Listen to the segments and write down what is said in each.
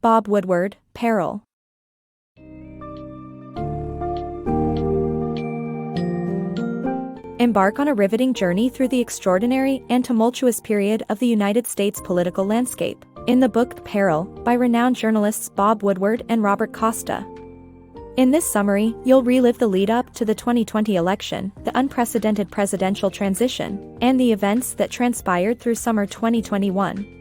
Bob Woodward, Peril. Embark on a riveting journey through the extraordinary and tumultuous period of the United States political landscape, in the book Peril, by renowned journalists Bob Woodward and Robert Costa. In this summary, you'll relive the lead-up to the 2020 election, the unprecedented presidential transition, and the events that transpired through summer 2021.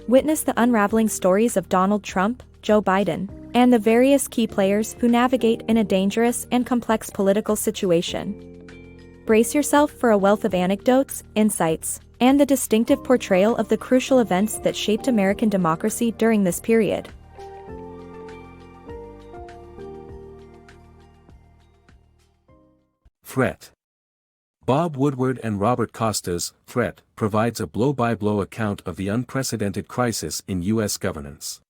Witness the unraveling stories of Donald Trump, Joe Biden, and the various key players who navigate in a dangerous and complex political situation. Brace yourself for a wealth of anecdotes, insights, and the distinctive portrayal of the crucial events that shaped American democracy during this period. Threat. Bob Woodward and Robert Costa's Threat provides a blow-by-blow account of the unprecedented crisis in U.S. governance.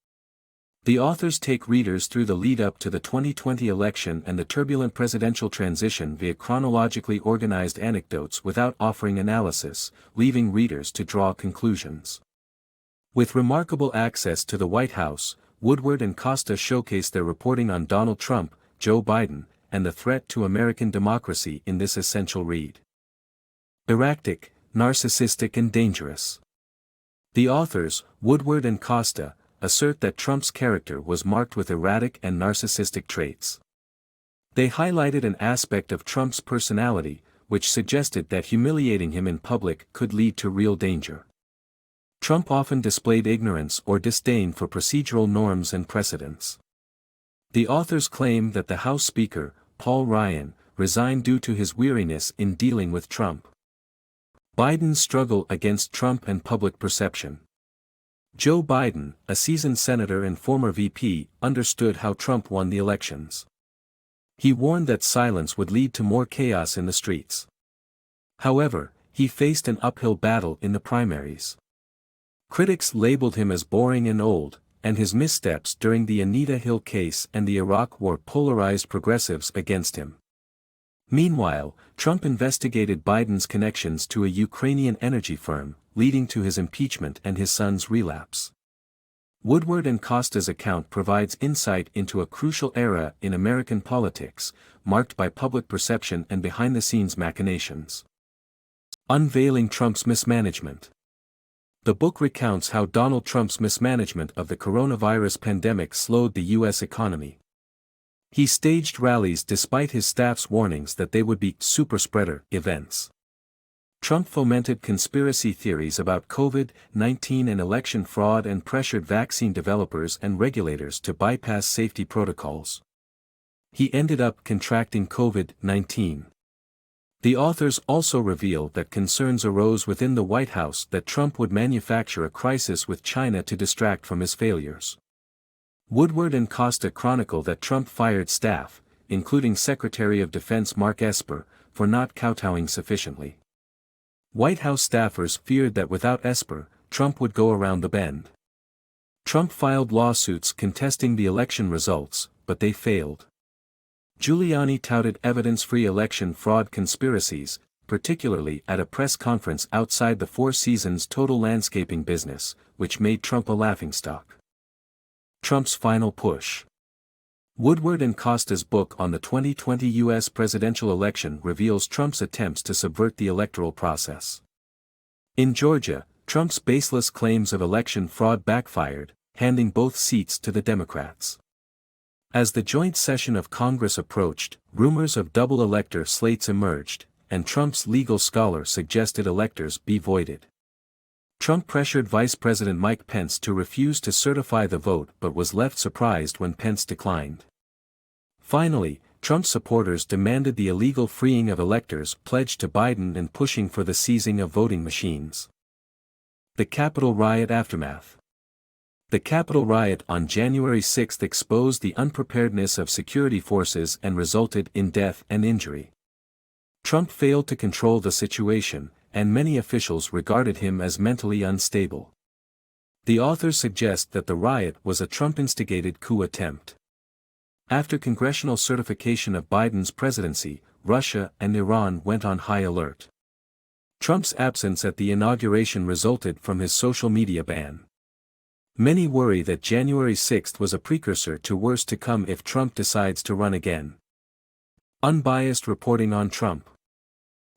The authors take readers through the lead-up to the 2020 election and the turbulent presidential transition via chronologically organized anecdotes without offering analysis, leaving readers to draw conclusions. With remarkable access to the White House, Woodward and Costa showcase their reporting on Donald Trump, Joe Biden, and the threat to American democracy in this essential read. Erractic, narcissistic and dangerous. The authors, Woodward and Costa, assert that Trump's character was marked with erratic and narcissistic traits. They highlighted an aspect of Trump's personality, which suggested that humiliating him in public could lead to real danger. Trump often displayed ignorance or disdain for procedural norms and precedents. The authors claim that the House Speaker, Paul Ryan, resigned due to his weariness in dealing with Trump. Biden's struggle against Trump and public perception. Joe Biden, a seasoned senator and former VP, understood how Trump won the elections. He warned that silence would lead to more chaos in the streets. However, he faced an uphill battle in the primaries. Critics labeled him as boring and old, and his missteps during the Anita Hill case and the Iraq War polarized progressives against him. Meanwhile, Trump investigated Biden's connections to a Ukrainian energy firm, leading to his impeachment and his son's relapse. Woodward and Costa's account provides insight into a crucial era in American politics, marked by public perception and behind-the-scenes machinations. Unveiling Trump's Mismanagement. The book recounts how Donald Trump's mismanagement of the coronavirus pandemic slowed the U.S. economy. He staged rallies despite his staff's warnings that they would be superspreader events. Trump fomented conspiracy theories about COVID-19 and election fraud and pressured vaccine developers and regulators to bypass safety protocols. He ended up contracting COVID-19. The authors also reveal that concerns arose within the White House that Trump would manufacture a crisis with China to distract from his failures. Woodward and Costa chronicle that Trump fired staff, including Secretary of Defense Mark Esper, for not kowtowing sufficiently. White House staffers feared that without Esper, Trump would go around the bend. Trump filed lawsuits contesting the election results, but they failed. Giuliani touted evidence-free election fraud conspiracies, particularly at a press conference outside the Four Seasons Total Landscaping business, which made Trump a laughingstock. Trump's final push. Woodward and Costa's book on the 2020 U.S. presidential election reveals Trump's attempts to subvert the electoral process. In Georgia, Trump's baseless claims of election fraud backfired, handing both seats to the Democrats. As the joint session of Congress approached, rumors of double elector slates emerged, and Trump's legal scholar suggested electors be voided. Trump pressured Vice President Mike Pence to refuse to certify the vote but was left surprised when Pence declined. Finally, Trump supporters demanded the illegal freeing of electors pledged to Biden and pushing for the seizing of voting machines. The Capitol riot aftermath. The Capitol riot on January 6 exposed the unpreparedness of security forces and resulted in death and injury. Trump failed to control the situation, and many officials regarded him as mentally unstable. The authors suggest that the riot was a Trump-instigated coup attempt. After congressional certification of Biden's presidency, Russia and Iran went on high alert. Trump's absence at the inauguration resulted from his social media ban. Many worry that January 6 was a precursor to worse to come if Trump decides to run again. Unbiased reporting on Trump.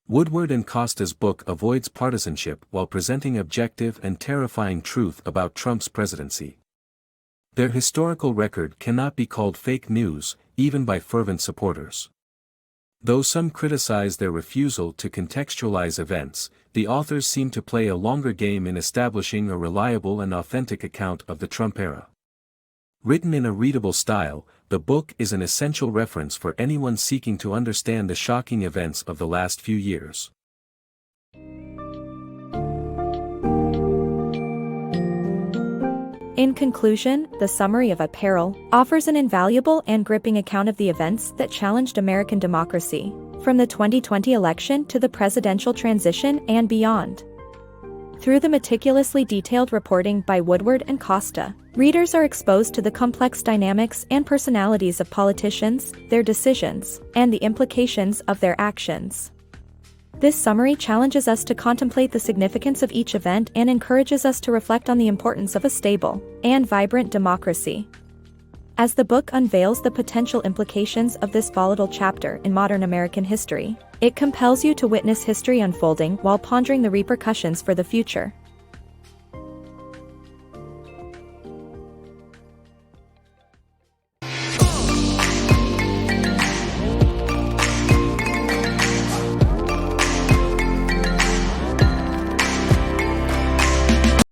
Woodward and Costa's book avoids partisanship while presenting objective and terrifying truth about Trump's presidency. Their historical record cannot be called fake news, even by fervent supporters. Though some criticize their refusal to contextualize events, the authors seem to play a longer game in establishing a reliable and authentic account of the Trump era. Written in a readable style, the book is an essential reference for anyone seeking to understand the shocking events of the last few years. In conclusion, the summary of Peril offers an invaluable and gripping account of the events that challenged American democracy, from the 2020 election to the presidential transition and beyond. Through the meticulously detailed reporting by Woodward and Costa, readers are exposed to the complex dynamics and personalities of politicians, their decisions, and the implications of their actions. This summary challenges us to contemplate the significance of each event and encourages us to reflect on the importance of a stable and vibrant democracy. As the book unveils the potential implications of this volatile chapter in modern American history, it compels you to witness history unfolding while pondering the repercussions for the future.